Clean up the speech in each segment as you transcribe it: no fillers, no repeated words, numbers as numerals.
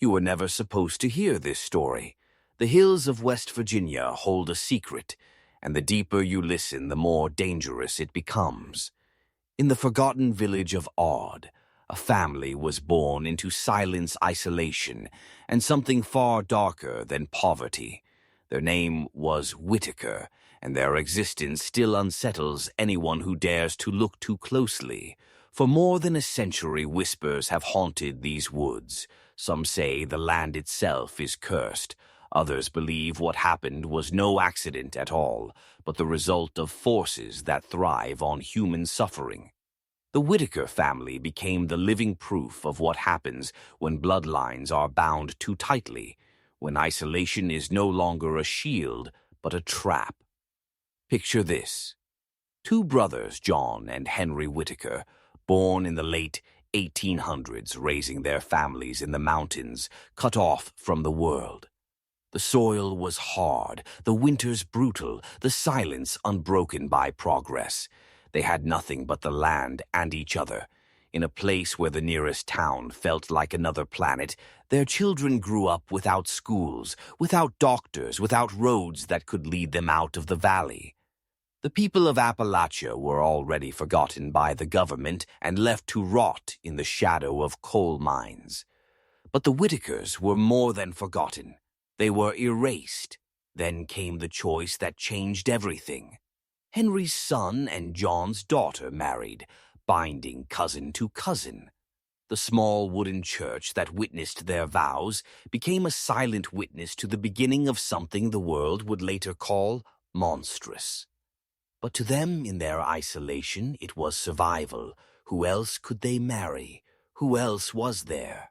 You were never supposed to hear this story. The hills of West Virginia hold a secret, and the deeper you listen, the more dangerous it becomes. In the forgotten village of Aud, a family was born into silence, isolation, and something far darker than poverty. Their name was Whittaker, and their existence still unsettles anyone who dares to look too closely. For more than a century, whispers have haunted these woods. Some say the land itself is cursed. Others believe what happened was no accident at all, but the result of forces that thrive on human suffering. The Whittaker family became the living proof of what happens when bloodlines are bound too tightly, when isolation is no longer a shield, but a trap. Picture this. Two brothers, John and Henry Whittaker, born in the late 1800s, raising their families in the mountains, cut off from the world. The soil was hard, the winters brutal, the silence unbroken by progress. They had nothing but the land and each other. In a place where the nearest town felt like another planet, their children grew up without schools, without doctors, without roads that could lead them out of the valley. The people of Appalachia were already forgotten by the government and left to rot in the shadow of coal mines. But the Whittakers were more than forgotten. They were erased. Then came the choice that changed everything. Henry's son and John's daughter married, binding cousin to cousin. The small wooden church that witnessed their vows became a silent witness to the beginning of something the world would later call monstrous. But to them, in their isolation, it was survival. Who else could they marry? Who else was there?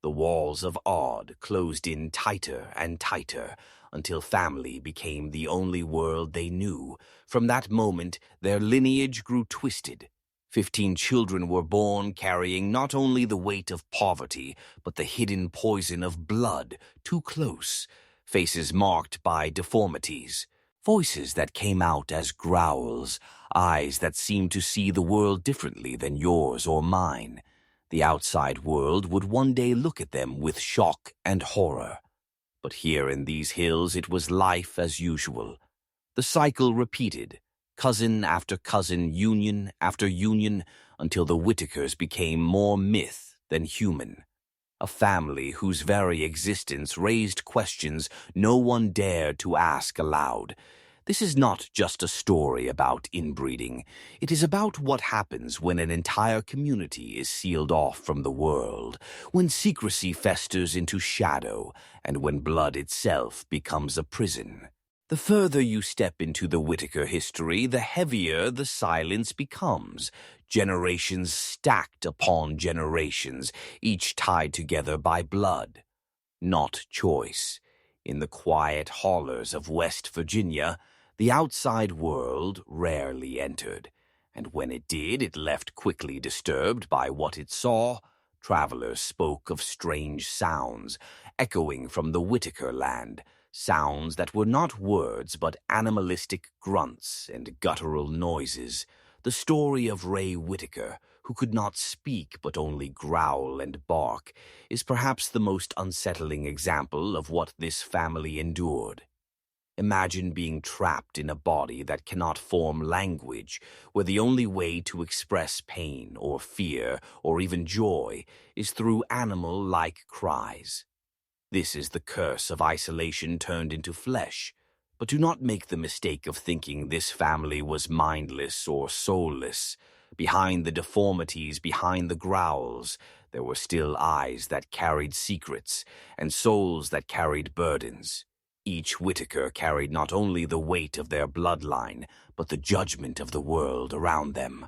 The walls of Aud closed in tighter and tighter until family became the only world they knew. From that moment, their lineage grew twisted. 15 children were born carrying not only the weight of poverty, but the hidden poison of blood, too close, faces marked by deformities. Voices that came out as growls, eyes that seemed to see the world differently than yours or mine. The outside world would one day look at them with shock and horror. But here in these hills it was life as usual. The cycle repeated, cousin after cousin, union after union, until the Whittakers became more myth than human. A family whose very existence raised questions no one dared to ask aloud. This is not just a story about inbreeding. It is about what happens when an entire community is sealed off from the world, when secrecy festers into shadow, and when blood itself becomes a prison. The further you step into the Whittaker history, the heavier the silence becomes. Generations stacked upon generations, each tied together by blood, not choice. In the quiet hollers of West Virginia, the outside world rarely entered, and when it did, it left quickly disturbed by what it saw. Travelers spoke of strange sounds, echoing from the Whittaker land, sounds that were not words but animalistic grunts and guttural noises. The story of Ray Whittaker, who could not speak but only growl and bark, is perhaps the most unsettling example of what this family endured. Imagine being trapped in a body that cannot form language, where the only way to express pain or fear or even joy is through animal-like cries. This is the curse of isolation turned into flesh. But do not make the mistake of thinking this family was mindless or soulless. Behind the deformities, behind the growls, there were still eyes that carried secrets and souls that carried burdens. Each Whittaker carried not only the weight of their bloodline, but the judgment of the world around them.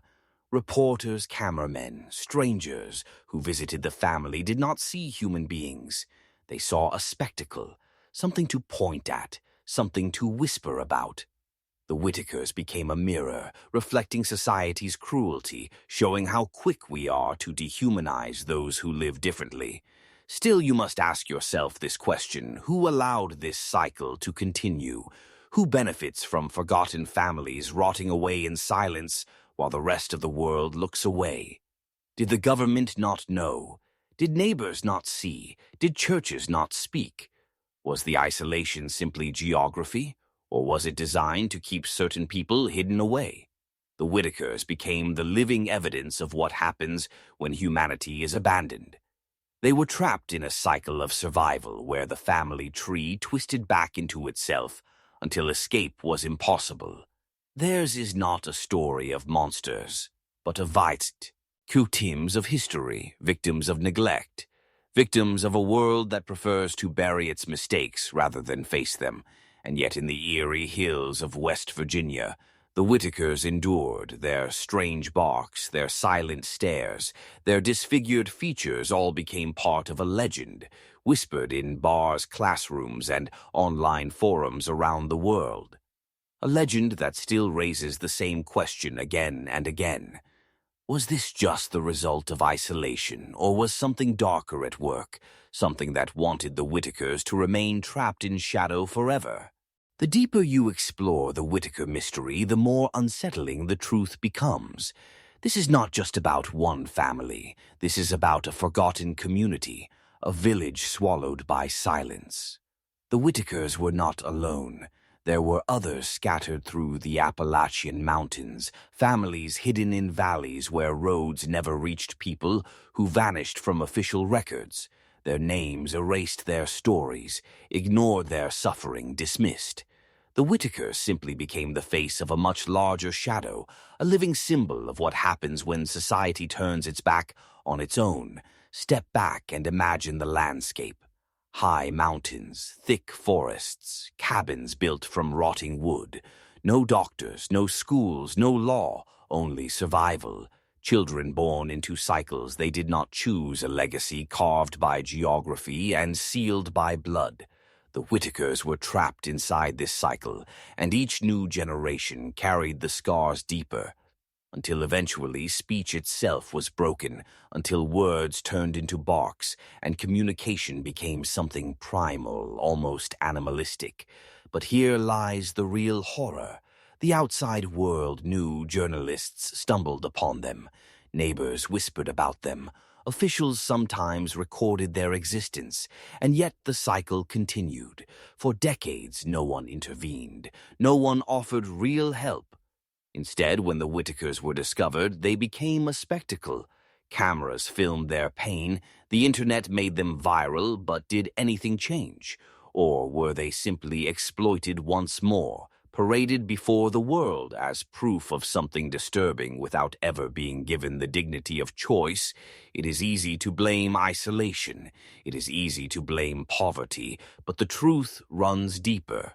Reporters, cameramen, strangers who visited the family did not see human beings. They saw a spectacle, something to point at, something to whisper about. The Whittakers became a mirror, reflecting society's cruelty, showing how quick we are to dehumanize those who live differently. Still, you must ask yourself this question: who allowed this cycle to continue? Who benefits from forgotten families rotting away in silence while the rest of the world looks away? Did the government not know? Did neighbors not see? Did churches not speak? Was the isolation simply geography, or was it designed to keep certain people hidden away? The Whittakers became the living evidence of what happens when humanity is abandoned. They were trapped in a cycle of survival where the family tree twisted back into itself until escape was impossible. Theirs is not a story of monsters, but of victims of history, victims of neglect, victims of a world that prefers to bury its mistakes rather than face them. And yet in the eerie hills of West Virginia, the Whittakers endured. Their strange barks, their silent stares, their disfigured features all became part of a legend, whispered in bars, classrooms, and online forums around the world. A legend that still raises the same question again and again. Was this just the result of isolation, or was something darker at work, something that wanted the Whittakers to remain trapped in shadow forever? The deeper you explore the Whittaker mystery, the more unsettling the truth becomes. This is not just about one family. This is about a forgotten community, a village swallowed by silence. The Whittakers were not alone. There were others scattered through the Appalachian Mountains, families hidden in valleys where roads never reached people who vanished from official records. Their names erased, their stories, ignored, their suffering dismissed. The Whittakers simply became the face of a much larger shadow, a living symbol of what happens when society turns its back on its own. Step back and imagine the landscape. High mountains, thick forests, cabins built from rotting wood. No doctors, no schools, no law, only survival. Children born into cycles they did not choose, a legacy carved by geography and sealed by blood. The Whittakers were trapped inside this cycle, and each new generation carried the scars deeper, until eventually speech itself was broken, until words turned into barks, and communication became something primal, almost animalistic. But here lies the real horror. The outside world knew, journalists stumbled upon them, neighbors whispered about them, officials sometimes recorded their existence, and yet the cycle continued. For decades no one intervened, no one offered real help. Instead, when the Whittakers were discovered, they became a spectacle. Cameras filmed their pain, the internet made them viral, but did anything change? Or were they simply exploited once more, paraded before the world as proof of something disturbing without ever being given the dignity of choice? It is easy to blame isolation. It is easy to blame poverty, but the truth runs deeper.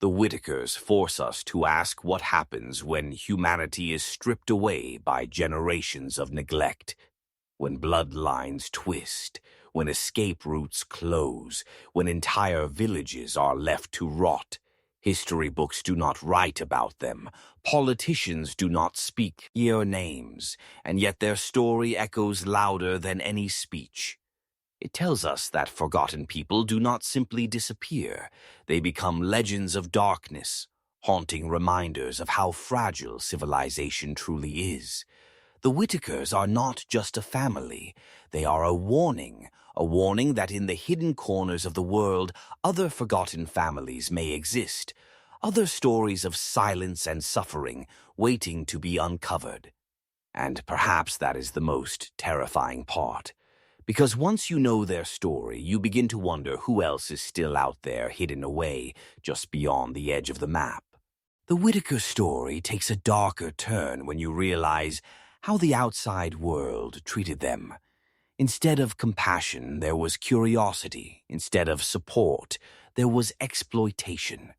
The Whittakers force us to ask what happens when humanity is stripped away by generations of neglect, when bloodlines twist, when escape routes close, when entire villages are left to rot. History books do not write about them. Politicians do not speak their names, and yet their story echoes louder than any speech. It tells us that forgotten people do not simply disappear. They become legends of darkness, haunting reminders of how fragile civilization truly is. The Whittakers are not just a family. They are a warning that in the hidden corners of the world, other forgotten families may exist, other stories of silence and suffering waiting to be uncovered. And perhaps that is the most terrifying part. Because once you know their story, you begin to wonder who else is still out there hidden away just beyond the edge of the map. The Whittaker story takes a darker turn when you realize how the outside world treated them. Instead of compassion, there was curiosity. Instead of support, there was exploitation.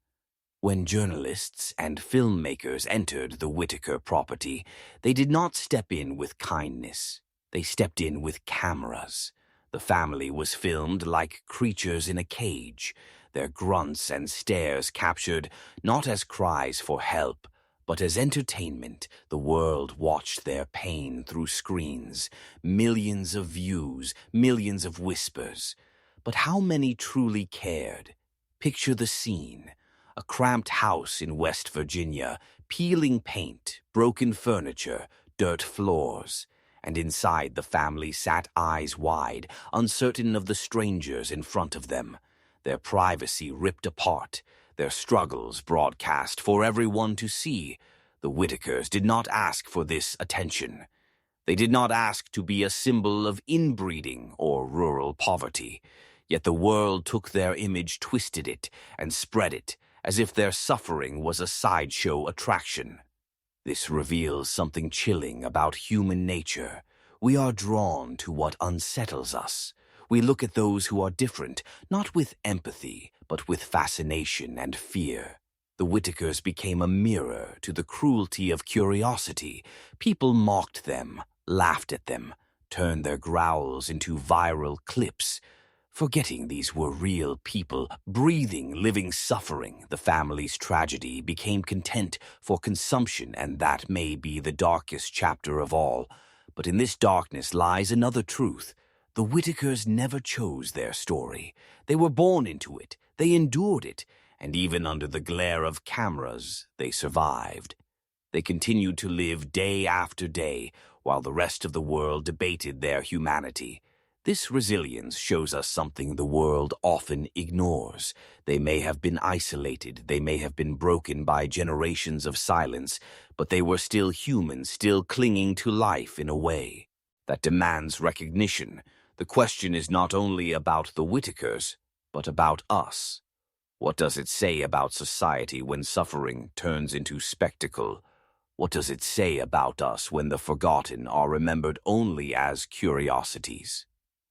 When journalists and filmmakers entered the Whittaker property, they did not step in with kindness. They stepped in with cameras. The family was filmed like creatures in a cage, their grunts and stares captured not as cries for help, but as entertainment. The world watched their pain through screens, millions of views, millions of whispers. But how many truly cared? Picture the scene. A cramped house in West Virginia, peeling paint, broken furniture, dirt floors. and inside the family sat eyes wide, uncertain of the strangers in front of them, their privacy ripped apart, their struggles broadcast for everyone to see. The Whittakers did not ask for this attention. They did not ask to be a symbol of inbreeding or rural poverty, yet the world took their image, twisted it, and spread it, as if their suffering was a sideshow attraction. This reveals something chilling about human nature. We are drawn to what unsettles us. We look at those who are different, not with empathy, but with fascination and fear. The Whittakers became a mirror to the cruelty of curiosity. People mocked them, laughed at them, turned their growls into viral clips. Forgetting these were real people, breathing, living suffering, the family's tragedy became content for consumption, and that may be the darkest chapter of all. But in this darkness lies another truth. The Whittakers never chose their story. They were born into it, they endured it, and even under the glare of cameras, they survived. They continued to live day after day, while the rest of the world debated their humanity. This resilience shows us something the world often ignores. They may have been isolated, they may have been broken by generations of silence, but they were still human, still clinging to life in a way that demands recognition. The question is not only about the Whittakers, but about us. What does it say about society when suffering turns into spectacle? What does it say about us when the forgotten are remembered only as curiosities?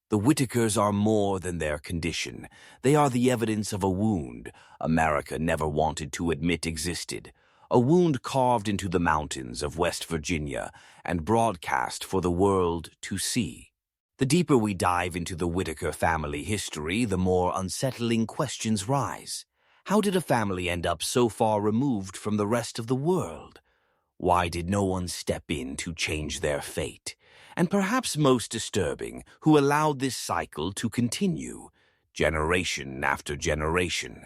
The Whittakers are more than their condition. They are the evidence of a wound America never wanted to admit existed, a wound carved into the mountains of West Virginia and broadcast for the world to see. The deeper we dive into the Whittaker family history, the more unsettling questions rise. How did a family end up so far removed from the rest of the world? Why did no one step in to change their fate? And perhaps most disturbing, who allowed this cycle to continue, generation after generation?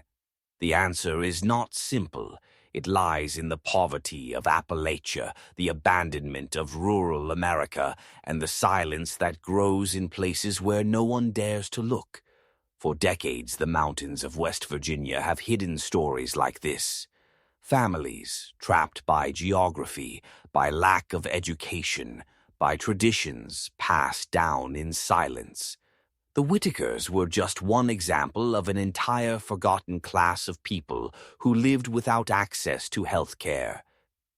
The answer is not simple. It lies in the poverty of Appalachia, the abandonment of rural America, and the silence that grows in places where no one dares to look. For decades, the mountains of West Virginia have hidden stories like this. Families trapped by geography, by lack of education, by traditions passed down in silence. The Whittakers were just one example of an entire forgotten class of people who lived without access to health care,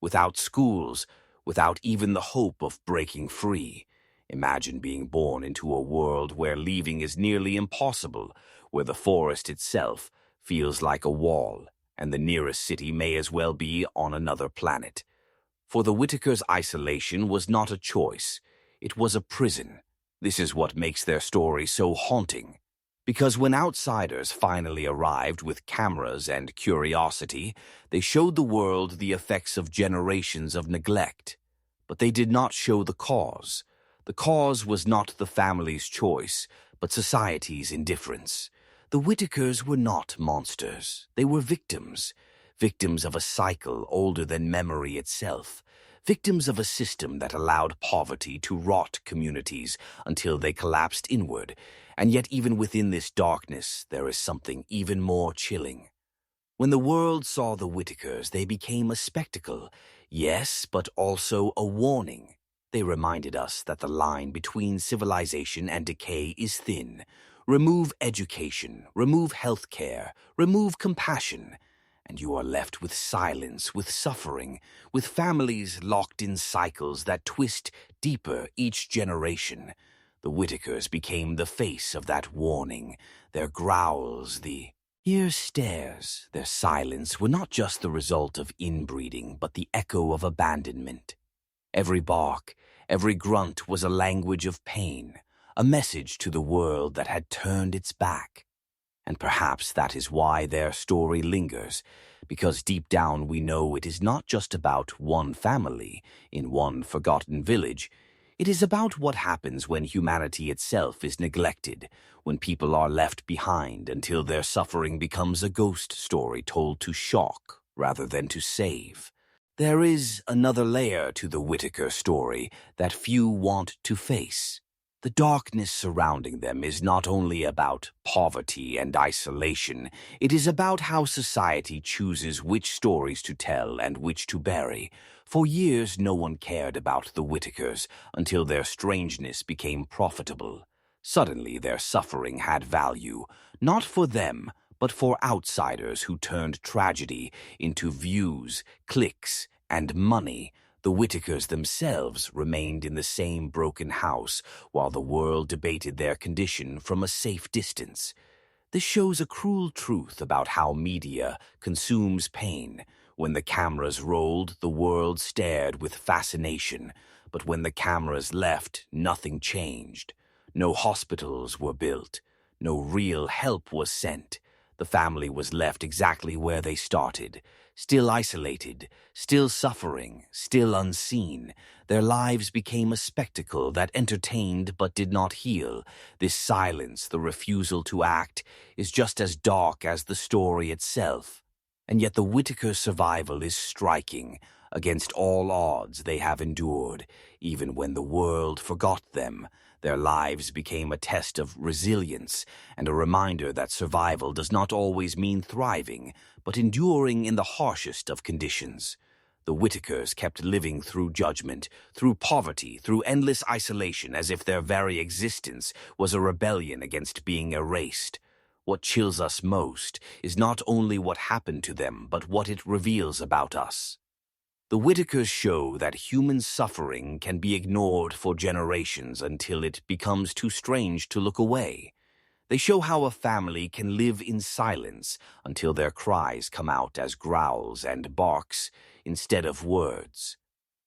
without schools, without even the hope of breaking free. Imagine being born into a world where leaving is nearly impossible, where the forest itself feels like a wall, and the nearest city may as well be on another planet. For the Whittakers, isolation was not a choice, it was a prison. This is what makes their story so haunting. Because when outsiders finally arrived with cameras and curiosity, they showed the world the effects of generations of neglect. But they did not show the cause. The cause was not the family's choice, but society's indifference. The Whittakers were not monsters. They were victims. Victims of a cycle older than memory itself. Victims of a system that allowed poverty to rot communities until they collapsed inward. And yet even within this darkness, there is something even more chilling. When the world saw the Whittakers, they became a spectacle. Yes, but also a warning. They reminded us that the line between civilization and decay is thin. Remove education, remove health care, remove compassion, and you are left with silence, with suffering, with families locked in cycles that twist deeper each generation. The Whittakers became the face of that warning. Their growls, the ear stares, their silence were not just the result of inbreeding, but the echo of abandonment. Every bark, every grunt was a language of pain, a message to the world that had turned its back. And perhaps that is why their story lingers, because deep down we know it is not just about one family in one forgotten village. It is about what happens when humanity itself is neglected, when people are left behind until their suffering becomes a ghost story told to shock rather than to save. There is another layer to the Whittaker story that few want to face. The darkness surrounding them is not only about poverty and isolation, it is about how society chooses which stories to tell and which to bury. For years, no one cared about the Whittakers until their strangeness became profitable. Suddenly, their suffering had value, not for them, but for outsiders who turned tragedy into views, clicks, and money. The Whittakers themselves remained in the same broken house while the world debated their condition from a safe distance. This shows a cruel truth about how media consumes pain. When the cameras rolled, the world stared with fascination, but when the cameras left, nothing changed. No hospitals were built. No real help was sent. The family was left exactly where they started, still isolated, still suffering, still unseen. Their lives became a spectacle that entertained but did not heal. This silence, the refusal to act, is just as dark as the story itself. And yet the Whittaker's survival is striking. Against all odds they have endured, even when the world forgot them. Their lives became a test of resilience and a reminder that survival does not always mean thriving, but enduring in the harshest of conditions. The Whittakers kept living through judgment, through poverty, through endless isolation, as if their very existence was a rebellion against being erased. What chills us most is not only what happened to them, but what it reveals about us. The Whittakers show that human suffering can be ignored for generations until it becomes too strange to look away. They show how a family can live in silence until their cries come out as growls and barks instead of words.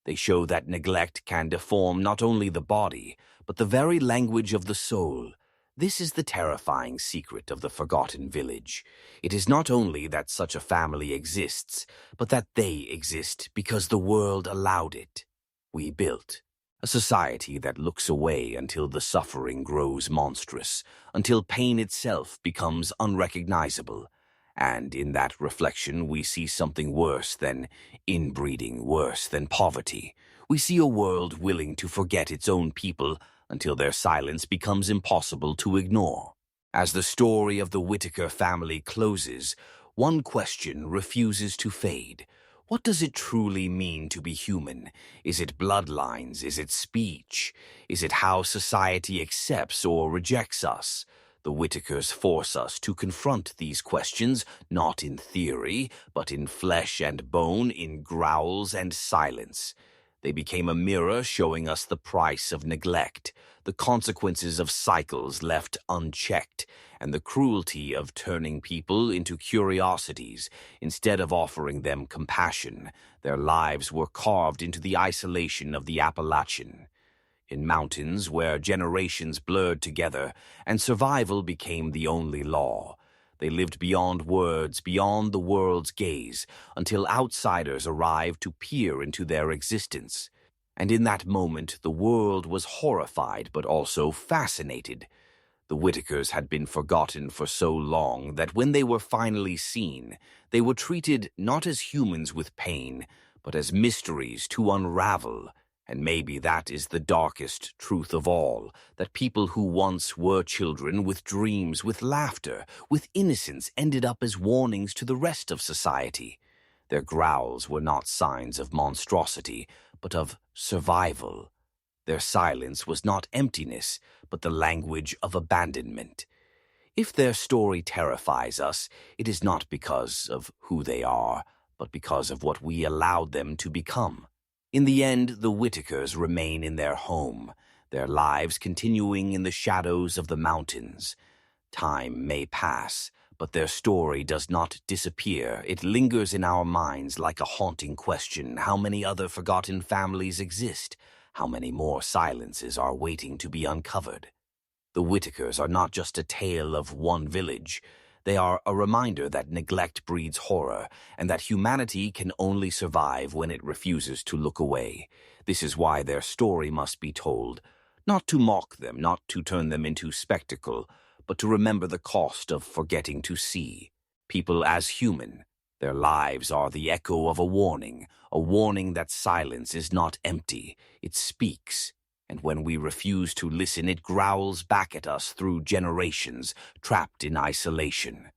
They show that neglect can deform not only the body, but the very language of the soul. This is the terrifying secret of the forgotten village. It is not only that such a family exists, but that they exist because the world allowed it. We built a society that looks away until the suffering grows monstrous, until pain itself becomes unrecognizable. And in that reflection, we see something worse than inbreeding, worse than poverty. We see a world willing to forget its own people until their silence becomes impossible to ignore. As the story of the Whittaker family closes, one question refuses to fade. What does it truly mean to be human? Is it bloodlines? Is it speech? Is it how society accepts or rejects us? The Whittakers force us to confront these questions, not in theory, but in flesh and bone, in growls and silence. They became a mirror showing us the price of neglect, the consequences of cycles left unchecked, and the cruelty of turning people into curiosities instead of offering them compassion. Their lives were carved into the isolation of the Appalachian. In mountains where generations blurred together and survival became the only law. They lived beyond words, beyond the world's gaze, until outsiders arrived to peer into their existence. And in that moment, the world was horrified but also fascinated. The Whittakers had been forgotten for so long that when they were finally seen, they were treated not as humans with pain, but as mysteries to unravel. And maybe that is the darkest truth of all, that people who once were children with dreams, with laughter, with innocence ended up as warnings to the rest of society. Their growls were not signs of monstrosity, but of survival. Their silence was not emptiness, but the language of abandonment. If their story terrifies us, it is not because of who they are, but because of what we allowed them to become. In the end, the Whittakers remain in their home, their lives continuing in the shadows of the mountains. Time may pass, but their story does not disappear. It lingers in our minds like a haunting question. How many other forgotten families exist? How many more silences are waiting to be uncovered? The Whittakers are not just a tale of one village. They are a reminder that neglect breeds horror, and that humanity can only survive when it refuses to look away. This is why their story must be told, not to mock them, not to turn them into spectacle, but to remember the cost of forgetting to see people as human, Their lives are the echo of a warning that silence is not empty, it speaks. And when we refuse to listen, it growls back at us through generations, trapped in isolation.